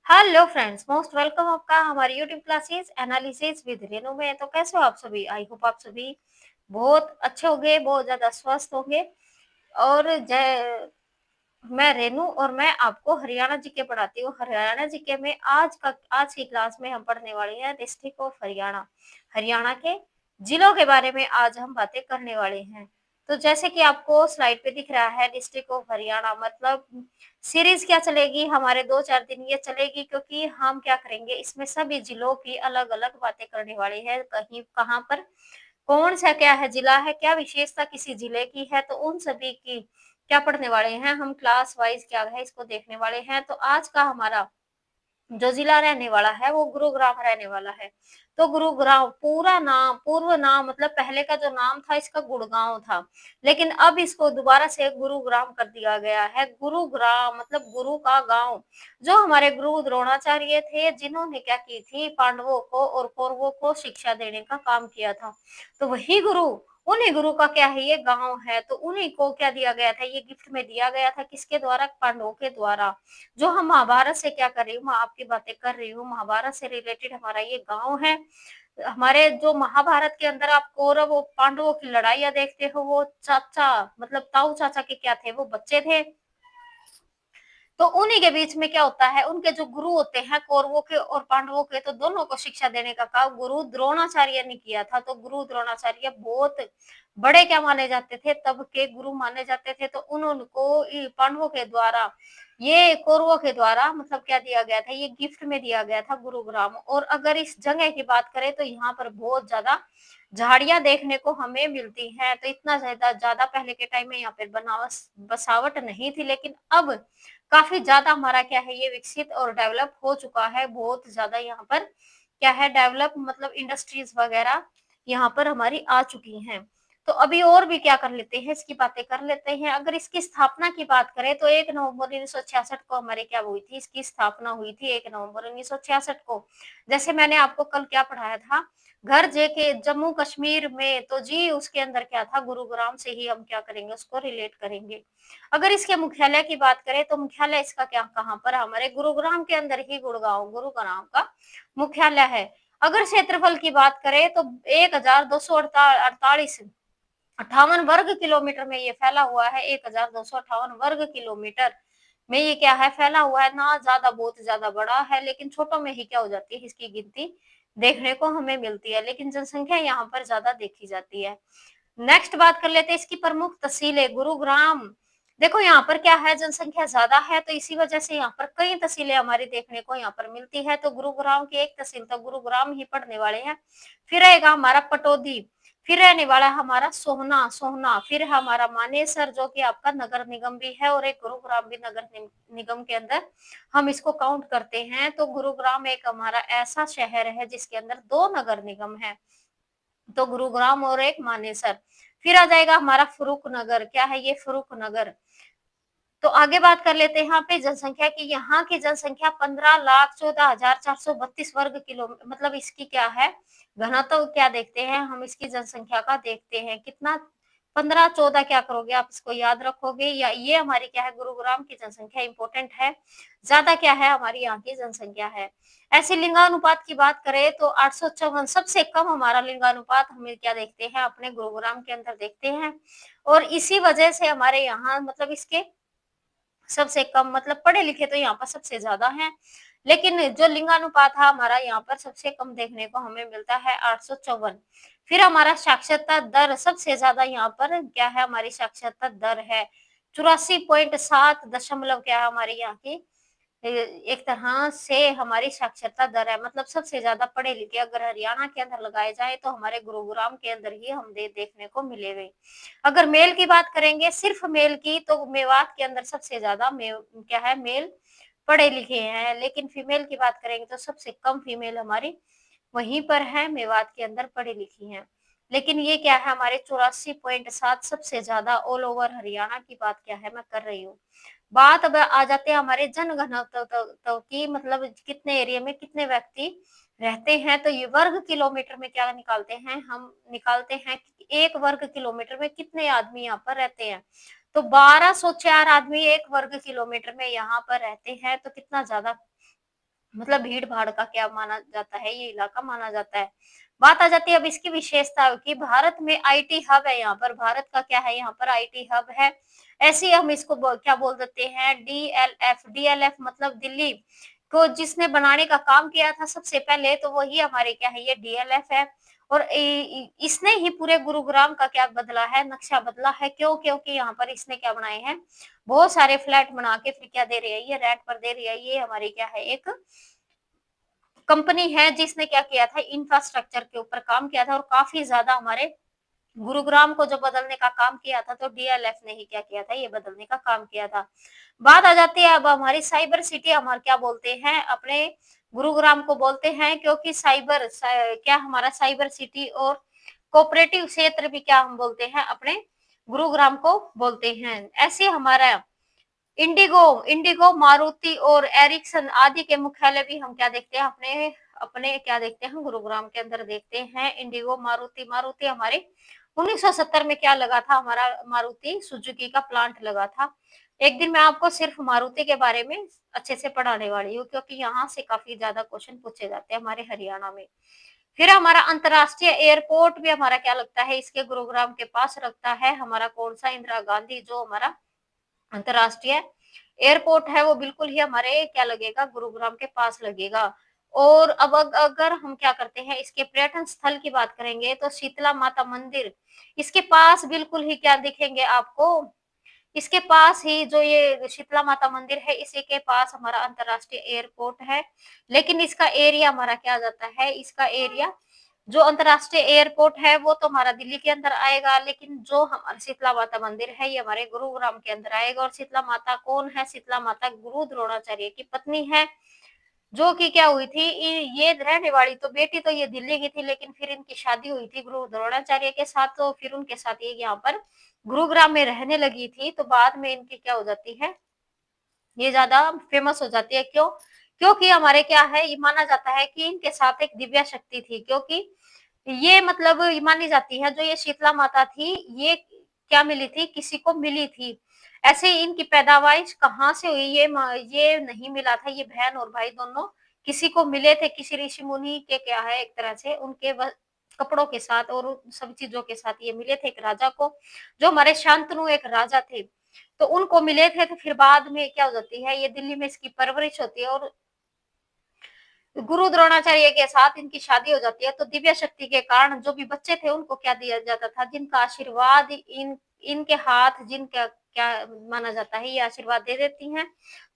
Hello friends, most welcome आपका हमारे YouTube classes analysis with Renu में। तो कैसे हो आप सभी? आई होप आप सभी बहुत अच्छे होंगे, बहुत ज्यादा स्वस्थ होंगे। और जय मैं रेनू और मैं आपको हरियाणा जीके पढ़ाती हूँ। हरियाणा जीके में आज की क्लास में हम पढ़ने वाले हैं डिस्ट्रिक्ट ऑफ हरियाणा। हरियाणा के जिलों के बारे में आज हम बातें करने वाले हैं। तो जैसे कि आपको स्लाइड पे दिख रहा है डिस्ट्रिक्ट ऑफ हरियाणा, मतलब सीरीज क्या चलेगी हमारे 2-4 दिन ये चलेगी, क्योंकि हम क्या करेंगे इसमें सभी जिलों की अलग अलग बातें करने वाले हैं। कहीं कहाँ पर कौन सा क्या है जिला है, क्या विशेषता किसी जिले की है, तो उन सभी की क्या पढ़ने वाले हैं हम। क्लास वाइज क्या है इसको देखने वाले हैं। तो आज का हमारा जो जिला रहने वाला है वो गुरुग्राम रहने वाला है। तो गुरुग्राम पूर्व नाम मतलब पहले का जो नाम था इसका गुड़गांव था, लेकिन अब इसको दोबारा से गुरुग्राम कर दिया गया है। गुरुग्राम मतलब गुरु का गांव। जो हमारे गुरु द्रोणाचार्य थे, जिन्होंने क्या की थी, पांडवों को और कौरवों को शिक्षा देने का काम किया था, तो वही गुरु, उन्हीं गुरु का क्या है ये गांव है। तो उन्हीं को क्या दिया गया था, ये गिफ्ट में दिया गया था, किसके द्वारा? पांडवों के द्वारा। जो हम महाभारत से क्या कर रही हूँ, मैं आपकी बातें कर रही हूँ, महाभारत से रिलेटेड हमारा ये गांव है। हमारे जो महाभारत के अंदर आप कौरव और पांडवों की लड़ाइयां देखते हो, वो चाचा मतलब ताऊ चाचा के क्या थे, वो बच्चे थे। तो उन्हीं के बीच में क्या होता है, उनके जो गुरु होते हैं कौरवों के और पांडवों के, तो दोनों को शिक्षा देने का काम गुरु द्रोणाचार्य ने किया था। तो गुरु द्रोणाचार्य बहुत बड़े क्या माने जाते थे, तब के गुरु माने जाते थे। तो उनको पांडवों के द्वारा, ये कौरवों के द्वारा मतलब क्या दिया गया था, ये गिफ्ट में दिया गया था गुरुग्राम। और अगर इस जगह की बात करें तो यहाँ पर बहुत ज्यादा झाड़ियां देखने को हमें मिलती हैं। तो इतना ज्यादा ज्यादा पहले के टाइम में यहाँ पर बसावट नहीं थी, लेकिन अब काफी ज्यादा हमारा क्या है ये विकसित और डेवलप हो चुका है। बहुत ज्यादा यहाँ पर क्या है डेवलप मतलब इंडस्ट्रीज वगैरह यहाँ पर हमारी आ चुकी हैं। तो अभी और भी क्या कर लेते हैं, इसकी बातें कर लेते हैं। अगर इसकी स्थापना की बात करें तो 1 नवंबर 1966 को हमारे क्या हुई थी, इसकी स्थापना हुई थी 1 नवंबर 1966 को। जैसे मैंने आपको कल क्या पढ़ाया था, घर जे के जम्मू कश्मीर में, तो जी उसके अंदर क्या था, गुरुग्राम से ही हम क्या करेंगे उसको रिलेट करेंगे। अगर इसके मुख्यालय की बात करें तो मुख्यालय इसका क्या कहाँ पर, हमारे गुरुग्राम के अंदर ही गुरुग्राम का मुख्यालय है। अगर क्षेत्रफल की बात करें तो 1248 58 वर्ग किलोमीटर में ये फैला हुआ है। 1258 वर्ग किलोमीटर में ये क्या है फैला हुआ है। ना ज्यादा बहुत ज्यादा बड़ा है, लेकिन छोटों में ही क्या हो जाती है इसकी गिनती देखने को हमें मिलती है, लेकिन जनसंख्या यहाँ पर ज्यादा देखी जाती है। नेक्स्ट बात कर लेते हैं इसकी प्रमुख तहसीलें। गुरुग्राम, देखो यहाँ पर क्या है, जनसंख्या ज्यादा है तो इसी वजह से यहाँ पर कई तहसीलें हमारी देखने को यहाँ पर मिलती है। तो गुरुग्राम की एक तहसील तो गुरुग्राम ही पढ़ने वाले हैं। फिर रहेगा हमारा पटौदी, फिर रहने वाला हमारा सोहना सोहना, फिर हमारा मानेसर जो कि आपका नगर निगम भी है, और एक गुरुग्राम भी नगर निगम के अंदर हम इसको काउंट करते हैं। तो गुरुग्राम एक हमारा ऐसा शहर है जिसके अंदर 2 नगर निगम है, तो गुरुग्राम और एक मानेसर। फिर आ जाएगा हमारा फरूख नगर, क्या है ये, फरूख नगर। तो आगे बात कर लेते हैं यहाँ पे जनसंख्या की। यहाँ की जनसंख्या 15,14,432 वर्ग किलो मतलब इसकी क्या है घनत्व, तो क्या देखते हैं हम इसकी जनसंख्या का, देखते हैं कितना 15-14 क्या करोगे आप इसको याद रखोगे, या ये हमारी क्या है गुरुग्राम की जनसंख्या इंपॉर्टेंट है, ज्यादा क्या है हमारी यहाँ की जनसंख्या है। ऐसे लिंगानुपात की बात करें तो 854 सबसे कम हमारा लिंगानुपात हमें क्या देखते हैं अपने गुरुग्राम के अंदर देखते हैं। और इसी वजह से हमारे यहाँ मतलब इसके सबसे कम मतलब पढ़े लिखे तो यहाँ पर सबसे ज्यादा हैं, लेकिन जो लिंगानुपात है हमारा यहाँ पर सबसे कम देखने को हमें मिलता है 854। फिर हमारा साक्षरता दर सबसे ज्यादा यहाँ पर क्या है, हमारी साक्षरता दर है 84.7 क्या है हमारी यहाँ की एक तरह से हमारी साक्षरता दर है। मतलब सबसे ज्यादा पढ़े लिखे अगर हरियाणा के अंदर लगाए जाए तो हमारे गुरुग्राम के अंदर ही हम देखने को मिलेंगे। अगर मेल की बात करेंगे, सिर्फ मेल की, तो मेवात के अंदर सबसे ज्यादा क्या है मेल पढ़े लिखे हैं, लेकिन फीमेल की बात करेंगे तो सबसे कम फीमेल हमारी वहीं पर है, मेवात के अंदर पढ़ी लिखी हैं। लेकिन ये क्या है हमारे 84.7 सबसे ज्यादा ऑल ओवर हरियाणा की बात क्या है मैं कर रही हूँ। बात अब आ जाते हैं हमारे जनघनत्व की, मतलब कितने एरिया में कितने व्यक्ति रहते हैं। तो ये वर्ग किलोमीटर में क्या निकालते हैं, हम निकालते हैं कि 1 वर्ग किलोमीटर में कितने आदमी यहाँ पर रहते हैं। तो 1204 आदमी 1 वर्ग किलोमीटर में यहाँ पर रहते हैं। तो कितना ज्यादा मतलब भीड़-भाड़ का क्या माना जाता है, ये इलाका माना जाता है। बात आ जाती है अब इसकी विशेषता की, भारत में आईटी हब है यहाँ पर, भारत का क्या है यहाँ पर आईटी हब है। ऐसे ही हम इसको क्या बोल देते हैं डीएलएफ, डीएलएफ मतलब दिल्ली को जिसने बनाने का काम किया था सबसे पहले, तो वही हमारे क्या है ये डीएलएफ है। और इसने ही पूरे गुरुग्राम का क्या बदला है, नक्शा बदला है। क्यों? क्योंकि यहाँ पर इसने क्या बनाए हैं, बहुत सारे फ्लैट बना के फिर क्या दे रही है, ये रेंट पर दे रही है। ये हमारी क्या है, एक कंपनी है जिसने क्या किया था, इंफ्रास्ट्रक्चर के ऊपर काम किया था और काफी ज्यादा हमारे गुरुग्राम को जो बदलने का काम किया था, तो डीएलएफ ने ही क्या किया था, ये बदलने का काम किया था। बात आ जाती है अब हमारी साइबर सिटी, हमारे क्या बोलते हैं अपने गुरुग्राम को बोलते हैं, क्योंकि क्या हमारा साइबर सिटी और कोऑपरेटिव क्षेत्र भी क्या हम बोलते हैं, अपने गुरुग्राम को बोलते हैं। ऐसे हमारा इंडिगो इंडिगो मारुति और एरिक्सन आदि के मुख्यालय भी हम क्या देखते हैं, अपने अपने क्या देखते हैं, गुरुग्राम के अंदर देखते हैं। इंडिगो मारुति, मारुति हमारे 1970 में क्या लगा था, हमारा मारुति सुजुकी का प्लांट लगा था। एक दिन मैं आपको सिर्फ मारुति के बारे में अच्छे से पढ़ाने वाली हूँ, क्योंकि यहाँ से काफी ज्यादा क्वेश्चन पूछे जाते हैं हमारे हरियाणा में। फिर हमारा अंतरराष्ट्रीय एयरपोर्ट भी हमारा क्या लगता है, इसके गुरुग्राम के पास लगता है। हमारा कौन सा, इंदिरा गांधी जो हमारा अंतरराष्ट्रीय एयरपोर्ट है, वो बिल्कुल ही हमारे क्या लगेगा, गुरुग्राम के पास लगेगा। और अब अगर हम क्या करते हैं, इसके पर्यटन स्थल की बात करेंगे, तो शीतला माता मंदिर इसके पास बिल्कुल ही क्या दिखेंगे आपको, इसके पास ही जो ये शीतला माता मंदिर है, इसी के पास हमारा अंतरराष्ट्रीय एयरपोर्ट है। लेकिन इसका एरिया हमारा क्या आ जाता है, इसका एरिया जो अंतरराष्ट्रीय एयरपोर्ट है वो तो हमारा दिल्ली के अंदर आएगा, लेकिन जो हमारा शीतला माता मंदिर है ये हमारे गुरुग्राम के अंदर आएगा। और शीतला माता कौन है, शीतला माता गुरु द्रोणाचार्य की पत्नी है, जो कि क्या हुई थी, ये रहने वाली तो बेटी तो ये दिल्ली की थी, लेकिन फिर इनकी शादी हुई थी गुरु द्रोणाचार्य के साथ, तो फिर उनके साथ ये यहाँ पर गुरुग्राम में रहने लगी थी। तो बाद में इनकी क्या हो जाती है, ये ज्यादा फेमस हो जाती है। क्यों? क्योंकि हमारे क्या है, ये माना जाता है कि इनके साथ एक दिव्या शक्ति थी, क्योंकि ये मतलब मानी जाती है जो ये शीतला माता थी, ये क्या मिली थी, किसी को मिली थी। ऐसे ही इनकी पैदावार कहाँ से हुई, ये नहीं मिला था, ये बहन और भाई दोनों किसी को मिले थे, किसी ऋषि मुनि के क्या है, एक तरह से उनके कपड़ों के साथ और सब चीजों के साथ ये मिले थे एक राजा को, जो हमारे शांतनु एक राजा थे, तो उनको मिले थे। तो फिर बाद में क्या हो जाती है, ये दिल्ली में इसकी परवरिश होती है और गुरु द्रोणाचार्य के साथ इनकी शादी हो जाती है। तो दिव्य शक्ति के कारण जो भी बच्चे थे उनको क्या दिया जाता था, जिनका आशीर्वाद इनके हाथ, जिनका क्या माना जाता है, ये आशीर्वाद दे देती हैं,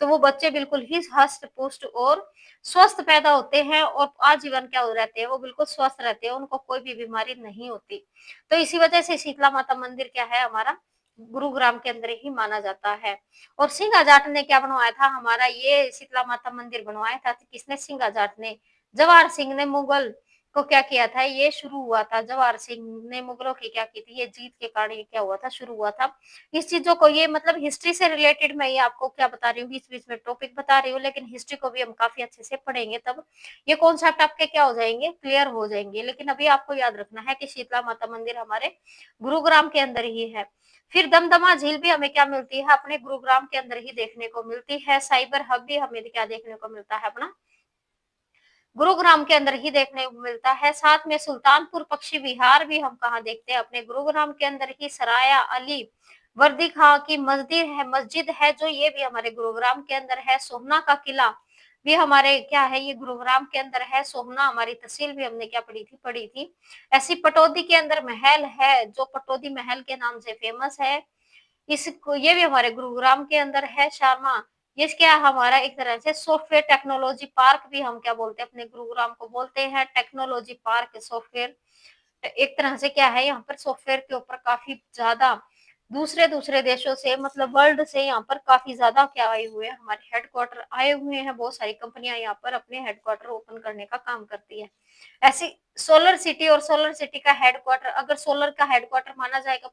तो वो बच्चे बिल्कुल ही हष्ट पुष्ट और स्वस्थ पैदा होते हैं और आजीवन क्या हो रहते हैं, वो बिल्कुल स्वस्थ रहते हैं, उनको कोई भी बीमारी नहीं होती। तो इसी वजह से शीतला माता मंदिर क्या है, हमारा गुरुग्राम के अंदर ही माना जाता है। और सिंगा जाट ने क्या बनवाया था, हमारा ये शीतला माता मंदिर बनवाया था, तो किसने, सिंगा जाट ने, जवाहर सिंह ने मुगल को क्या किया था, ये शुरू हुआ था, जवाहर सिंह ने मुगलों की क्या की थी, ये जीत के कारण ये क्या हुआ था, शुरू हुआ था। इस चीजों को, ये मतलब हिस्ट्री से रिलेटेड मैं ये आपको क्या बता रही हूँ, बीच बीच में टॉपिक बता रही हूँ, लेकिन हिस्ट्री को भी हम काफी अच्छे से पढ़ेंगे, तब ये कॉन्सेप्ट आपके क्या हो जाएंगे, क्लियर हो जाएंगे। लेकिन अभी आपको याद रखना है कि शीतला माता मंदिर हमारे गुरुग्राम के अंदर ही है। फिर दमदमा झील भी हमें क्या मिलती है, अपने गुरुग्राम के अंदर ही देखने को मिलती है। साइबर हब भी हमें क्या देखने को मिलता है, अपना गुरुग्राम के अंदर ही देखने को मिलता है। साथ में सुल्तानपुर पक्षी विहार भी हम कहाँ देखते हैं, अपने गुरुग्राम के अंदर ही। सराया अली वर्दी खां की मस्जिद है जो, ये भी हमारे गुरुग्राम के अंदर है। सोहना का किला भी हमारे क्या है, ये गुरुग्राम के अंदर है। सोहना हमारी तहसील भी हमने क्या पढ़ी थी। ऐसी पटौदी के अंदर महल है, जो पटौदी महल के नाम से फेमस है, इसको ये भी हमारे गुरुग्राम के अंदर है। शर्मा, ये क्या हमारा एक तरह से सॉफ्टवेयर टेक्नोलॉजी पार्क भी हम क्या बोलते हैं, अपने गुरुग्राम को बोलते हैं टेक्नोलॉजी पार्क। सॉफ्टवेयर एक तरह से क्या है, यहाँ पर सॉफ्टवेयर के ऊपर काफी ज्यादा दूसरे दूसरे देशों से, मतलब वर्ल्ड से यहाँ पर काफी ज्यादा क्या आए हुए हैं, हमारे हेडक्वार्टर आए हुए हैं। बहुत सारी कंपनियां यहाँ पर अपने हेडक्वार्टर ओपन करने का काम करती है। ऐसी सोलर सिटी, और सोलर सिटी का हेडक्वार्टर, अगर सोलर का हेडक्वार्टर माना जाएगा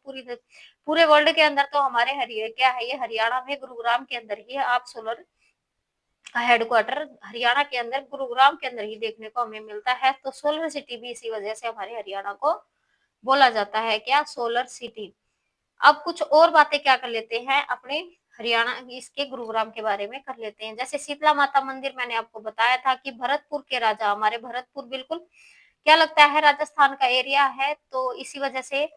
पूरे वर्ल्ड के अंदर, तो हमारे क्या है, ये हरियाणा में गुरुग्राम के अंदर ही है। आप सोलर का हेडक्वार्टर हरियाणा के अंदर गुरुग्राम के अंदर ही देखने को हमें मिलता है। तो सोलर सिटी भी इसी वजह से हमारे हरियाणा को बोला जाता है क्या, सोलर सिटी। अब कुछ और बातें क्या कर लेते हैं, अपने हरियाणा इसके गुरुग्राम के बारे में कर लेते हैं। जैसे शीतला माता मंदिर मैंने आपको बताया था कि भरतपुर के राजा हमारे भरतपुर बिल्कुल क्या लगता है राजस्थान का एरिया है, तो इसी वजह से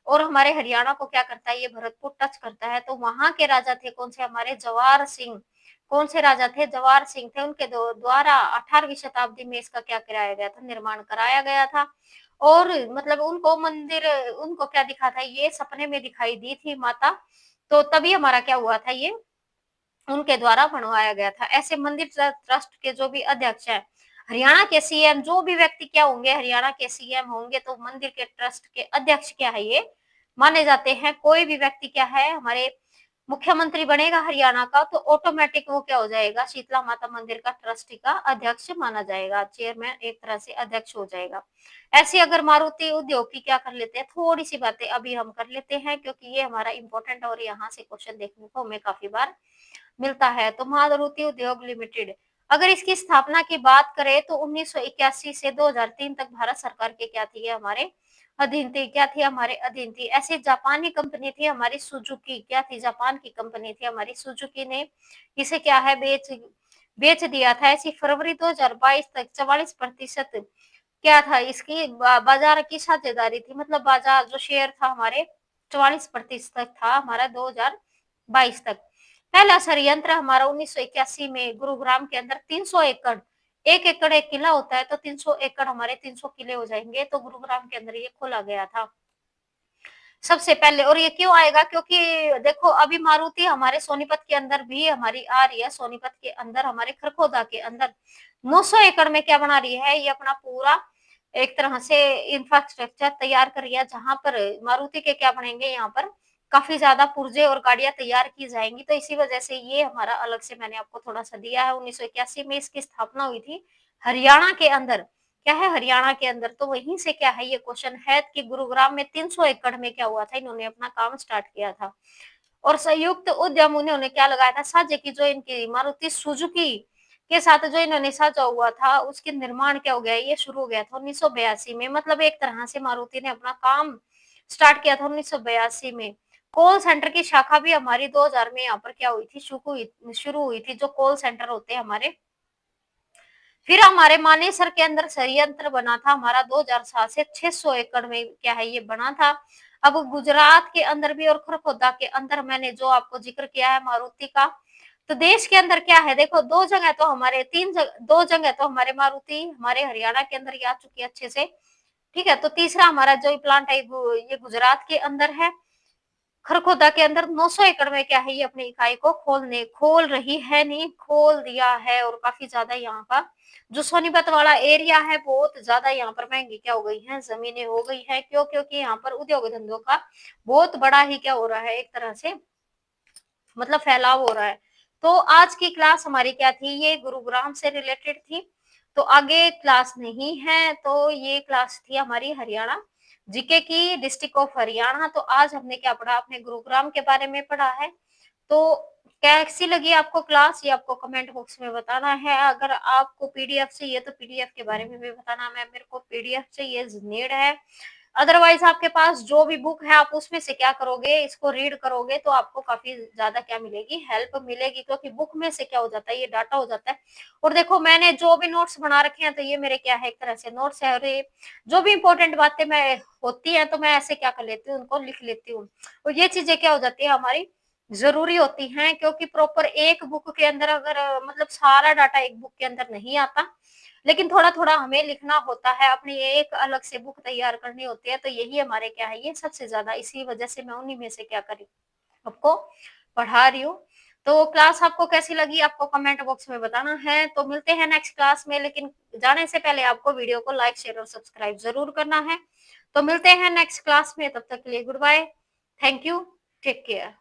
और हमारे हरियाणा को क्या करता है ये भरतपुर टच करता है। तो वहां के राजा थे कौन से हमारे जवाहर सिंह। कौन से राजा थे? जवाहर सिंह थे। उनके द्वारा 18वीं शताब्दी में इसका क्या कराया गया था? निर्माण कराया गया था। और मतलब उनको मंदिर उनको क्या दिखा था? ये सपने में दिखाई दी थी माता, तो तभी हमारा क्या हुआ था ये उनके द्वारा बनवाया गया था। ऐसे मंदिर ट्रस्ट के जो भी अध्यक्ष हैं, हरियाणा के सीएम जो भी व्यक्ति क्या होंगे हरियाणा के सीएम होंगे, तो मंदिर के ट्रस्ट के अध्यक्ष क्या है ये माने जाते हैं। कोई भी व्यक्ति क्या है हमारे मुख्यमंत्री बनेगा हरियाणा का, तो ऑटोमेटिक वो क्या हो जाएगा शीतला माता मंदिर का ट्रस्टी का अध्यक्ष माना जाएगा, चेयरमैन एक तरह से अध्यक्ष हो जाएगा। ऐसे अगर मारुति उद्योग की क्या कर लेते हैं, थोड़ी सी बातें अभी हम कर लेते हैं क्योंकि ये हमारा इंपॉर्टेंट और यहाँ से क्वेश्चन देखने को हमें काफी बार मिलता है। तो मारुति उद्योग लिमिटेड अगर इसकी स्थापना की बात करें तो 1981 से 2003 तक भारत सरकार के क्या थी हमारे अधीन थी। क्या थी? हमारे अधीन थी। ऐसी जापानी कंपनी थी हमारी सुजुकी। क्या थी? जापान की कंपनी थी हमारी सुजुकी ने इसे क्या है बेच दिया था। ऐसी फरवरी 2022 तक 44% क्या था इसकी बाजार की साझेदारी थी। मतलब बाजार जो शेयर था हमारे 44% था हमारा 2022 तक। पहला षडयंत्र हमारा 1981 में गुरुग्राम के अंदर 300 एकड़, 1 एकड़ एक किला होता है तो 300 एकड़ हमारे 300 किले हो जाएंगे, तो गुरुग्राम के अंदर ये खोला गया था सबसे पहले। और ये क्यों आएगा? क्योंकि देखो अभी मारुति हमारे सोनीपत के अंदर भी हमारी आ रही है। सोनीपत के अंदर हमारे खरखोदा के अंदर 900 एकड़ में क्या बना रही है ये अपना पूरा एक तरह से इंफ्रास्ट्रक्चर तैयार कर रही है, जहां पर मारुति के क्या बनेंगे यहाँ पर काफी ज्यादा पुर्जे और गाड़ियां तैयार की जाएंगी। तो इसी वजह से ये हमारा अलग से मैंने आपको थोड़ा सा दिया है। 1981 में इसकी स्थापना हुई थी हरियाणा के अंदर। क्या है? हरियाणा के अंदर। तो वहीं से क्या है ये क्वेश्चन है कि गुरुग्राम में 300 एकड़ में क्या हुआ था इन्होंने अपना काम स्टार्ट किया था। और संयुक्त उद्यम उन्होंने क्या लगाया था साझे की जो इनकी मारुति सुजुकी के साथ जो इन्होंने साझा हुआ था उसके निर्माण क्या हो गया ये शुरू हो गया था 1982 में। मतलब एक तरह से मारुति ने अपना काम स्टार्ट किया था 1982 में। कॉल सेंटर की शाखा भी हमारी 2000 में यहाँ पर क्या हुई थी शुरू हुई थी जो कॉल सेंटर होते हैं हमारे। फिर हमारे मानेसर के अंदर संयंत्र बना था हमारा 2007 से 600 एकड़ में क्या है ये बना था। अब गुजरात के अंदर भी और खरखोदा के अंदर मैंने जो आपको जिक्र किया है मारुति का, तो देश के अंदर क्या है देखो दो जगह तो हमारे दो जगह तो हमारे मारुति हमारे हरियाणा के अंदर ही आ चुकी है अच्छे से। ठीक है, तो तीसरा हमारा जो प्लांट है ये गुजरात के अंदर है। खरखोदा के अंदर 900 एकड़ में क्या है ये अपनी इकाई को खोल रही है, नहीं खोल दिया है। और काफी ज्यादा यहाँ का जो सोनीपत वाला एरिया है बहुत ज्यादा यहाँ पर महंगी क्या हो गई है जमीनें हो गई है। क्यों? क्योंकि यहाँ पर उद्योग धंधों का बहुत बड़ा ही क्या हो रहा है एक तरह से मतलब फैलाव हो रहा है। तो आज की क्लास हमारी क्या थी ये गुरुग्राम से रिलेटेड थी। तो आगे क्लास नहीं है, तो ये क्लास थी हमारी हरियाणा जीके की डिस्ट्रिक्ट ऑफ हरियाणा। तो आज हमने क्या पढ़ा? अपने गुरुग्राम के बारे में पढ़ा है। तो कैसी लगी आपको क्लास ये आपको कमेंट बॉक्स में बताना है। अगर आपको पीडीएफ चाहिए तो पीडीएफ के बारे में भी बताना। मैं मेरे को पीडीएफ चाहिए नीड है। अदरवाइज आपके पास जो भी बुक है आप उसमें से क्या करोगे इसको रीड करोगे तो आपको काफी ज्यादा क्या मिलेगी हेल्प मिलेगी। क्योंकि बुक में से क्या हो जाता है ये डाटा हो जाता है। और देखो मैंने जो भी नोट्स बना रखे हैं तो ये मेरे क्या है एक तरह से नोट्स है। और ये जो भी इंपॉर्टेंट बातें मैं होती है तो मैं ऐसे क्या कर लेती हूँ उनको लिख लेती हूँ। और ये चीजें क्या हो जाती है हमारी जरूरी होती हैं। क्योंकि प्रॉपर एक बुक के अंदर अगर मतलब सारा डाटा एक बुक के अंदर नहीं आता, लेकिन थोड़ा थोड़ा हमें लिखना होता है अपनी एक अलग से बुक तैयार करनी होती है। तो यही हमारे क्या है ये सबसे ज्यादा इसी वजह से मैं उन्हीं में से क्या करी आपको पढ़ा रही हूँ। तो क्लास आपको कैसी लगी आपको कमेंट बॉक्स में बताना है। तो मिलते हैं नेक्स्ट क्लास में, लेकिन जाने से पहले आपको वीडियो को लाइक शेयर और सब्सक्राइब जरूर करना है। तो मिलते हैं नेक्स्ट क्लास में, तब तक के लिए good bye, thank you, take care.